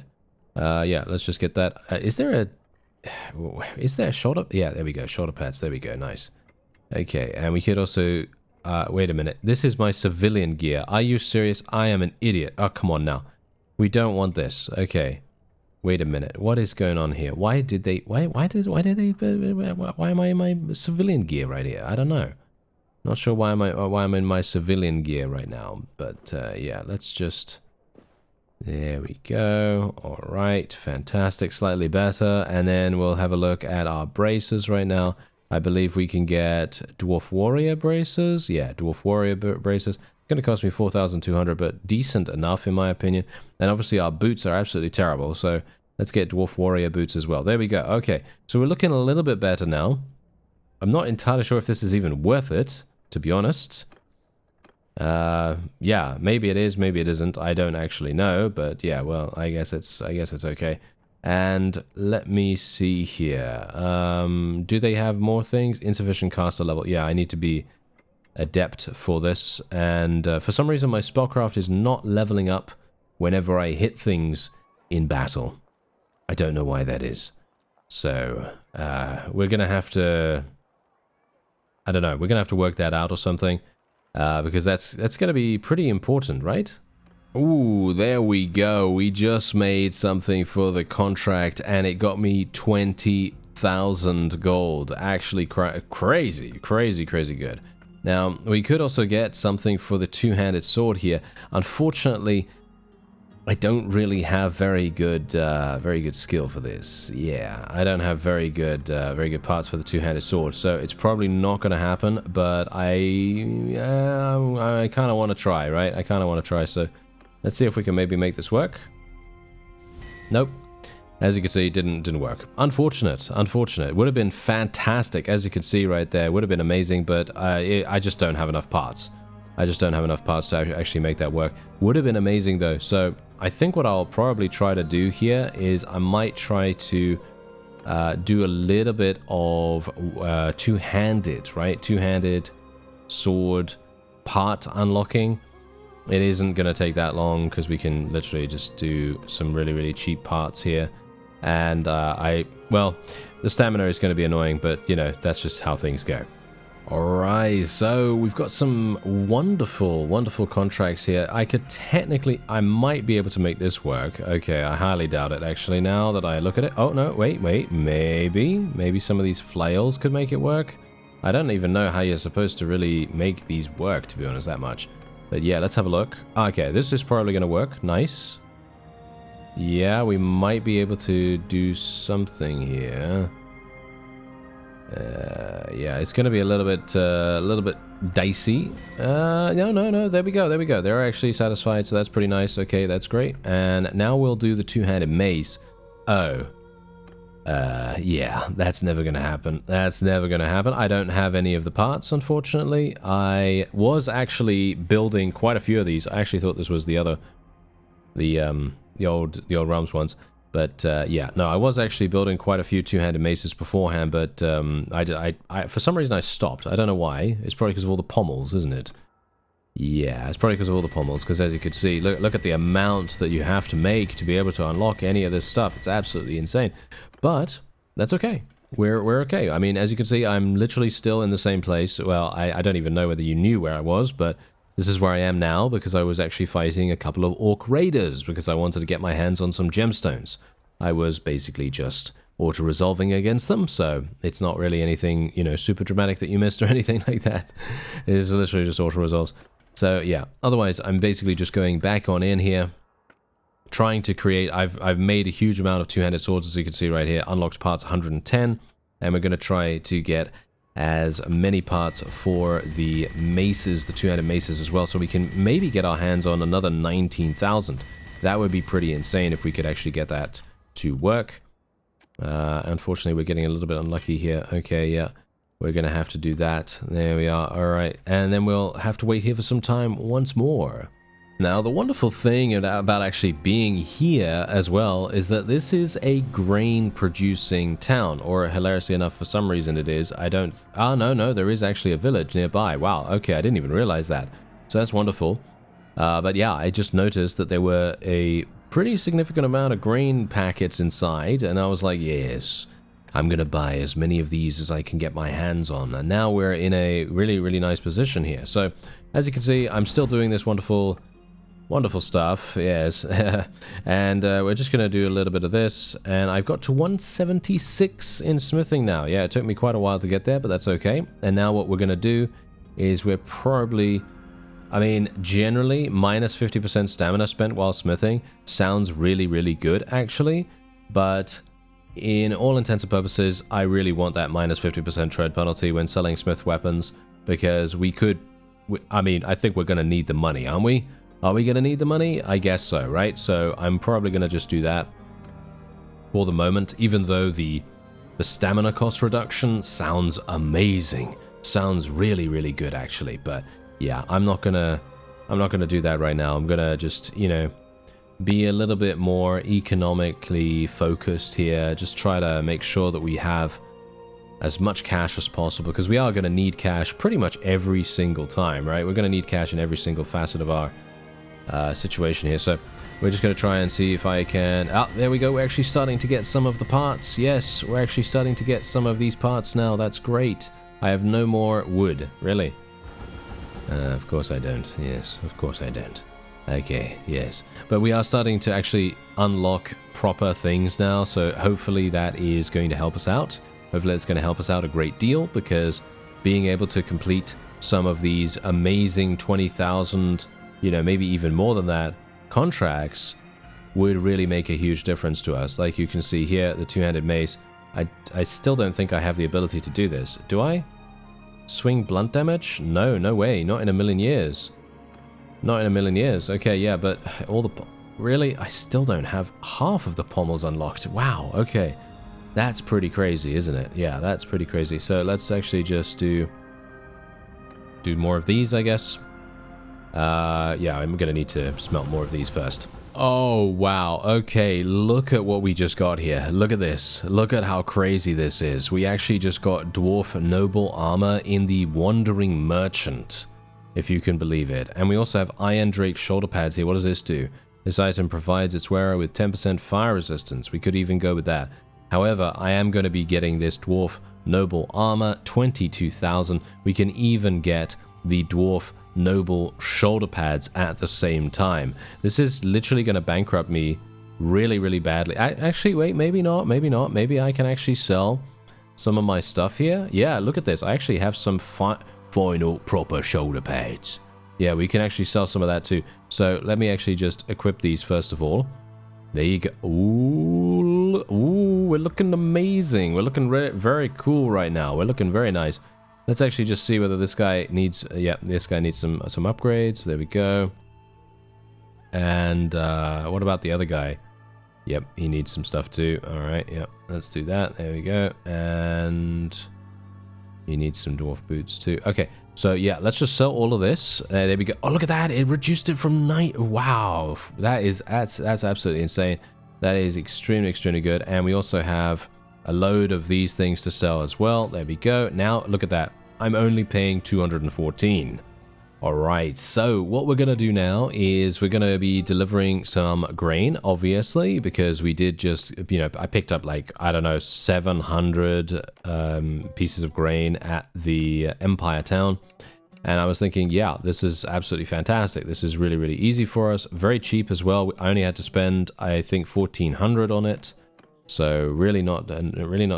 Yeah, let's just get that. Is there a shoulder? Yeah, there we go. Shoulder pads. There we go. Nice. Okay, and we could also... wait a minute. This is my civilian gear. Are you serious? I am an idiot. Oh, come on now. We don't want this. Okay. Wait a minute. What is going on here? Why did they... Why am I in my civilian gear right here? I don't know. Not sure why I'm in my civilian gear right now. But, yeah, let's just... There we go. All right, fantastic, slightly better. And then we'll have a look at our braces right now. I believe we can get Dwarf Warrior braces. Yeah, Dwarf Warrior braces. It's going to cost me 4,200, but decent enough in my opinion. And obviously our boots are absolutely terrible, so let's get Dwarf Warrior boots as well. There we go. Okay, so we're looking a little bit better now. I'm not entirely sure if this is even worth it, to be honest. Yeah, maybe it is, maybe it isn't. I don't actually know, but yeah, well, I guess it's okay. And let me see here. Do they have more things? Insufficient caster level. Yeah, I need to be adept for this. And for some reason, my spellcraft is not leveling up whenever I hit things in battle. I don't know why that is. So we're gonna have to... I don't know. We're gonna have to work that out or something. Because that's going to be pretty important, right? Ooh, there we go. We just made something for the contract, and it got me 20,000 gold. Actually, crazy good. Now, we could also get something for the two-handed sword here. Unfortunately, I don't really have very good skill for this. Yeah, I don't have very good parts for the two-handed sword, so it's probably not going to happen. But I kind of want to try, right? I kind of want to try. So let's see if we can maybe make this work. Nope. As you can see, it didn't work. Unfortunate. It would have been fantastic, as you can see right there. It would have been amazing, but I just don't have enough parts. I just don't have enough parts to actually make that work. Would have been amazing though. So I think what I'll probably try to do here is I might try to do a little bit of two-handed, right? Two-handed sword part unlocking. It isn't going to take that long because we can literally just do some really, really cheap parts here. And well, the stamina is going to be annoying, but, you know, that's just how things go. Alright, so we've got some wonderful, wonderful contracts here. I might be able to make this work. Okay, I highly doubt it, actually, now that I look at it. Oh, no, wait, maybe some of these flails could make it work. I don't even know how you're supposed to really make these work, to be honest, that much. But yeah, let's have a look. Okay, this is probably going to work. Nice. Yeah, we might be able to do something here. Yeah, it's going to be a little bit dicey. No, there we go. They're actually satisfied, so that's pretty nice. Okay, that's great. And now we'll do the two-handed mace. Oh. Yeah, that's never going to happen. I don't have any of the parts, unfortunately. I was actually building quite a few of these. I actually thought this was the old Realms ones. But yeah, no, I was actually building quite a few two-handed maces beforehand, but I for some reason I stopped. I don't know why. It's probably because of all the pommels, isn't it? Yeah, it's probably because of all the pommels, because as you can see, look at the amount that you have to make to be able to unlock any of this stuff. It's absolutely insane. But that's okay. We're okay. I mean, as you can see, I'm literally still in the same place. Well, I don't even know whether you knew where I was, but this is where I am now because I was actually fighting a couple of orc raiders because I wanted to get my hands on some gemstones. I was basically just auto-resolving against them, so it's not really anything, you know, super dramatic that you missed or anything like that. It is literally just auto-resolves. So yeah, otherwise I'm basically just going back on in here, trying to create. I've made a huge amount of two-handed swords, as you can see right here. Unlocked parts 110, and we're going to try to get as many parts for the maces, the two-handed maces as well, so we can maybe get our hands on another 19,000. That would be pretty insane if we could actually get that to work. Unfortunately, we're getting a little bit unlucky here. Okay, yeah, we're going to have to do that. There we are. All right, and then we'll have to wait here for some time once more. Now, the wonderful thing about actually being here as well is that this is a grain-producing town, or hilariously enough, for some reason it is. No, there is actually a village nearby. Wow, okay, I didn't even realize that. So that's wonderful. But yeah, I just noticed that there were a pretty significant amount of grain packets inside, and I was like, yes, I'm going to buy as many of these as I can get my hands on. And now we're in a really, really nice position here. So, as you can see, I'm still doing this wonderful stuff, yes. And we're just going to do a little bit of this, and I've got to 176 in smithing now. Yeah, it took me quite a while to get there, but that's okay. And now what we're going to do is we're probably, I mean, generally, minus 50% stamina spent while smithing sounds really, really good, actually. But in all intents and purposes, I really want that minus 50% tread penalty when selling smith weapons, because I think we're going to need the money, aren't we? Are we going to need the money? I guess so, right? So I'm probably going to just do that for the moment, even though the stamina cost reduction sounds amazing. Sounds really, really good, actually. But yeah, I'm not going to do that right now. I'm going to just, you know, be a little bit more economically focused here. Just try to make sure that we have as much cash as possible, because we are going to need cash pretty much every single time, right? We're going to need cash in every single facet of our situation here. So we're just going to try and see if I can... Ah, there we go. We're actually starting to get some of the parts. Yes, we're actually starting to get some of these parts now. That's great. I have no more wood. Really? Of course I don't. Yes, of course I don't. Okay, yes. But we are starting to actually unlock proper things now, so hopefully that is going to help us out. Hopefully it's going to help us out a great deal, because being able to complete some of these amazing 20,000... you know, maybe even more than that, contracts would really make a huge difference to us. Like you can see here, the two-handed mace, I still don't think I have the ability to do this. Do I? Swing blunt damage? No, no way. Not in a million years. Not in a million years. Okay, yeah, but all the... Really? I still don't have half of the pommels unlocked. Wow, okay. That's pretty crazy, isn't it? Yeah, that's pretty crazy. So let's actually just do more of these, I guess. Yeah, I'm gonna need to smelt more of these first. Oh, wow. Okay, look at what we just got here. Look at this. Look at how crazy this is. We actually just got Dwarf Noble Armor in the Wandering Merchant. if you can believe it. And we also have Iron Drake shoulder pads here. What does this do? This item provides its wearer with 10% fire resistance. We could even go with that. However, I am going to be getting this Dwarf Noble Armor, 22,000. We can even get the Dwarf Noble shoulder pads at the same time. This is literally going to bankrupt me really, really badly. Actually, wait, maybe not, maybe not. Maybe I can actually sell some of my stuff here. Yeah, look at this. I actually have some final proper shoulder pads. Yeah, we can actually sell some of that too. So let me actually just equip these first of all. There you go. Ooh, ooh, we're looking amazing. We're looking very cool right now. We're looking very nice. Let's actually just see whether this guy needs... yeah, this guy needs some upgrades. There we go. And what about the other guy? Yep, he needs some stuff too. All right, yep, let's do that. There we go. And he needs some dwarf boots too. Okay, so yeah, let's just sell all of this. There we go. Oh, look at that. It reduced it from 9. Wow, that's absolutely insane. That is extremely, extremely good. And we also have a load of these things to sell as well. There we go. Now, look at that. I'm only paying 214. All right, so what we're going to do now is we're going to be delivering some grain, obviously, because we did just, you know, I picked up like, I don't know, 700 pieces of grain at the Empire Town. And I was thinking, yeah, this is absolutely fantastic. This is really, really easy for us. Very cheap as well. I only had to spend, I think, 1,400 on it. So really not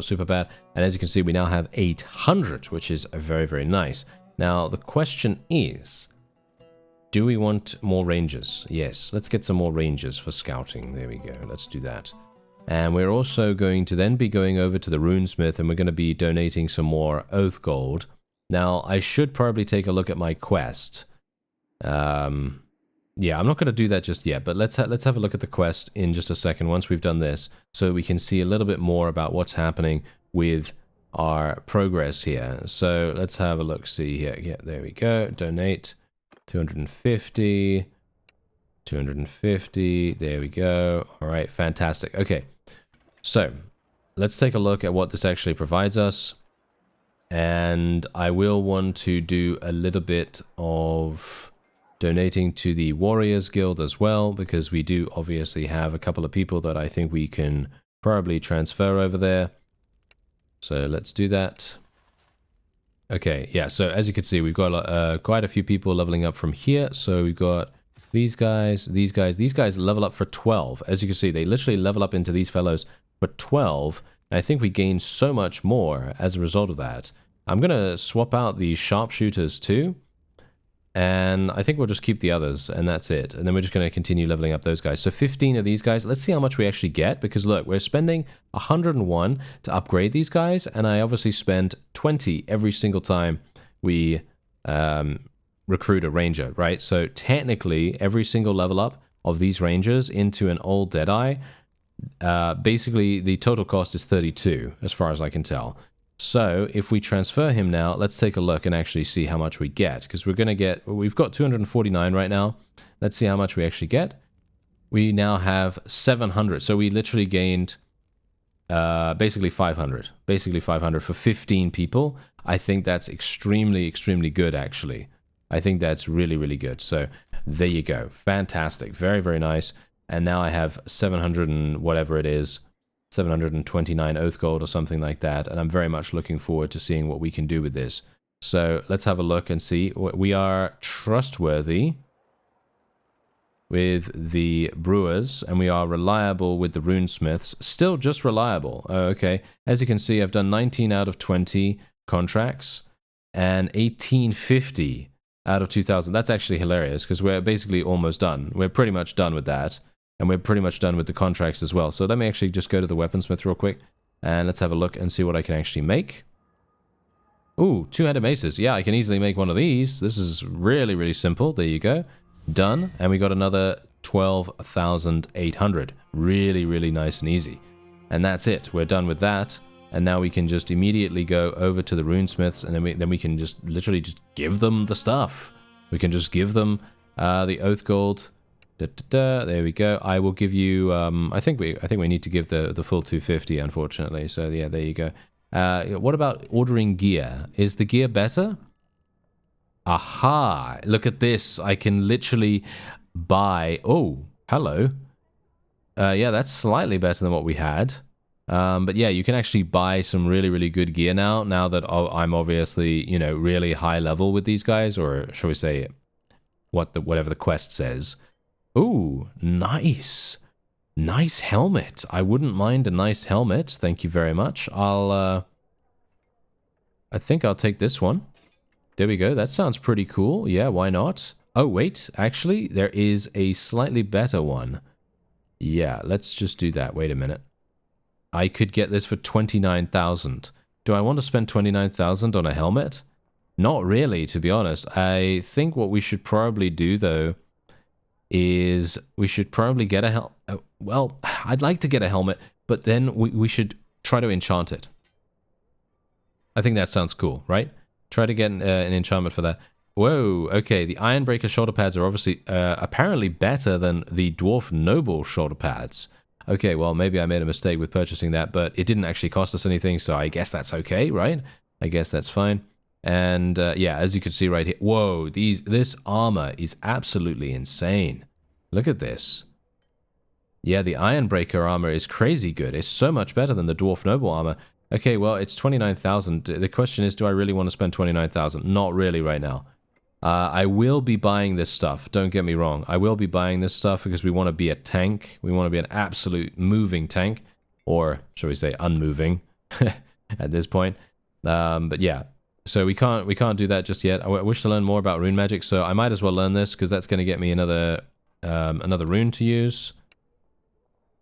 super bad. And as you can see, we now have 800, which is very, very nice. Now, the question is, do we want more rangers? Yes, let's get some more rangers for scouting. There we go. Let's do that. And we're also going to then be going over to the runesmith, and we're going to be donating some more oath gold. Now, I should probably take a look at my quest. Yeah, I'm not going to do that just yet, but let's have a look at the quest in just a second once we've done this, so we can see a little bit more about what's happening with our progress here. So let's have a look, see here. Yeah, there we go. Donate 250, 250. There we go. All right, fantastic. Okay, so let's take a look at what this actually provides us. And I will want to do a little bit of donating to the Warriors Guild as well, because we do obviously have a couple of people that I think we can probably transfer over there. So let's do that. Okay, yeah, so as you can see, we've got quite a few people leveling up from here. So we've got these guys, these guys level up for 12. As you can see, they literally level up into these fellows for 12. And I think we gain so much more as a result of that. I'm going to swap out the sharpshooters too. And I think we'll just keep the others, and that's it. And then we're just going to continue leveling up those guys. So 15 of these guys. Let's see how much we actually get, because look, we're spending 101 to upgrade these guys, and I obviously spend 20 every single time we recruit a ranger, right? So technically, every single level up of these rangers into an old Deadeye, basically the total cost is 32, as far as I can tell. So if we transfer him now, let's take a look and actually see how much we get, because we're going to get, we've got 249 right now. Let's see how much we actually get. We now have 700. So we literally gained basically 500. Basically 500 for 15 people. I think that's extremely, extremely good, actually. I think that's really, really good. So there you go. Fantastic. Very, very nice. And now I have 700 and whatever it is. 729 oath gold or something like that, and I'm very much looking forward to seeing what we can do with this. So let's have a look and see. We are trustworthy with the brewers, and we are reliable with the runesmiths. Still just reliable. Oh, okay. As you can see, I've done 19 out of 20 contracts and 1850 out of 2000. That's actually hilarious, because we're basically almost done. We're pretty much done with that. And we're pretty much done with the contracts as well. So let me actually just go to the weaponsmith real quick. And let's have a look and see what I can actually make. Ooh, two-handed maces. Yeah, I can easily make one of these. This is really, really simple. There you go. Done. And we got another 12,800. Really, really nice and easy. And that's it. We're done with that. And now we can just immediately go over to the runesmiths. And then we can just literally just give them the stuff. We can just give them the oath gold. There we go. I will give you. I think we need to give the full 250, unfortunately. So yeah, there you go. What about ordering gear? Is the gear better? Aha! Look at this. I can literally buy... Oh, hello. Yeah, that's slightly better than what we had. But yeah, you can actually buy some really, really good gear now that I'm obviously, you know, really high level with these guys, or shall we say whatever the quest says. Ooh, nice. Nice helmet. I wouldn't mind a nice helmet. Thank you very much. I think I'll take this one. There we go. That sounds pretty cool. Yeah, why not? Oh, wait. Actually, there is a slightly better one. Yeah, let's just do that. Wait a minute. I could get this for 29,000. Do I want to spend 29,000 on a helmet? Not really, to be honest. I think what we should probably do, though, is we should probably get a helmet. Well, I'd like to get a helmet, but then we should try to enchant it. I think that sounds cool, right? Try to get an enchantment for that. Whoa, okay, the Ironbreaker shoulder pads are obviously apparently better than the Dwarf Noble shoulder pads. Okay, well, maybe I made a mistake with purchasing that, but it didn't actually cost us anything, so I guess that's okay, right? I guess that's fine. And yeah, as you can see right here, whoa, this armor is absolutely insane. Look at this. Yeah, the Ironbreaker armor is crazy good. It's so much better than the Dwarf Noble armor. Okay, well, it's 29,000. The question is, do I really want to spend 29,000? Not really right now. I will be buying this stuff. Don't get me wrong. I will be buying this stuff because we want to be a tank. We want to be an absolute moving tank. Or, shall we say, unmoving at this point. But yeah, so we can't do that just yet. I wish to learn more about rune magic, so I might as well learn this because that's going to get me another rune to use.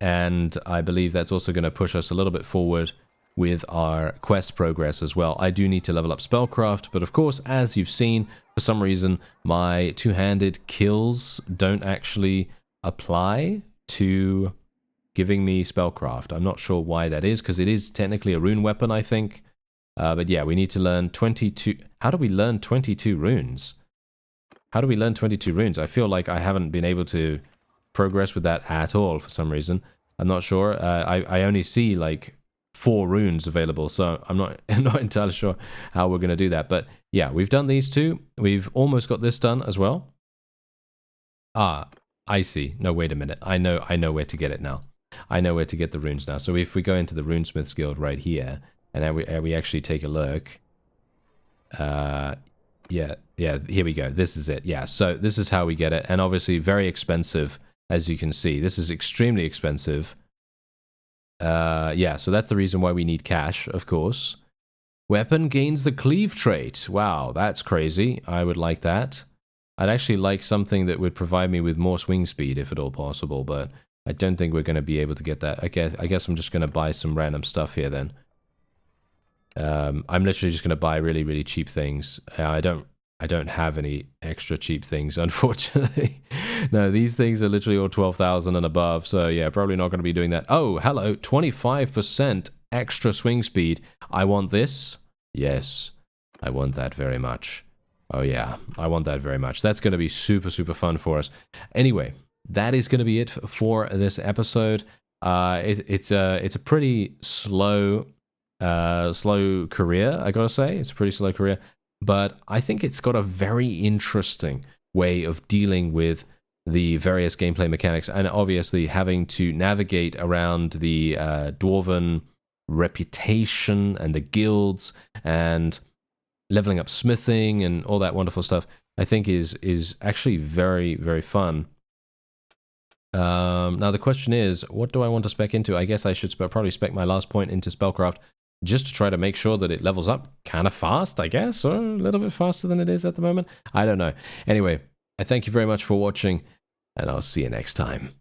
And I believe that's also going to push us a little bit forward with our quest progress as well. I do need to level up spellcraft, but of course, as you've seen, for some reason, my two-handed kills don't actually apply to giving me spellcraft. I'm not sure why that is, because it is technically a rune weapon, I think. But yeah, we need to learn 22... How do we learn 22 runes? How do we learn 22 runes? I feel like I haven't been able to progress with that at all for some reason. I'm not sure. I only see like 4 runes available, so I'm not entirely sure how we're going to do that. But yeah, we've done these two. We've almost got this done as well. Ah, I see. No, wait a minute. I know where to get it now. I know where to get the runes now. So if we go into the Runesmiths Guild right here, and then we actually take a look. Yeah, here we go. This is it. Yeah, so this is how we get it. And obviously very expensive, as you can see. This is extremely expensive. Yeah, so that's the reason why we need cash, of course. Weapon gains the cleave trait. Wow, that's crazy. I would like that. I'd actually like something that would provide me with more swing speed, if at all possible, but I don't think we're going to be able to get that. Okay, I guess I'm just going to buy some random stuff here then. I'm literally just going to buy really, really cheap things. I don't have any extra cheap things, unfortunately. No, these things are literally all 12,000 and above, so yeah, probably not going to be doing that. Oh, hello, 25% extra swing speed. I want this. Yes, I want that very much. Oh yeah, I want that very much. That's going to be super, super fun for us. Anyway, that is going to be it for this episode. It's a pretty slow career, I gotta say. It's a pretty slow career. But I think it's got a very interesting way of dealing with the various gameplay mechanics, and obviously having to navigate around the dwarven reputation and the guilds and leveling up smithing and all that wonderful stuff. I think is actually very, very fun. Now the question is, what do I want to spec into? I guess I should probably spec my last point into spellcraft, just to try to make sure that it levels up kind of fast, I guess, or a little bit faster than it is at the moment. I don't know. Anyway, I thank you very much for watching, and I'll see you next time.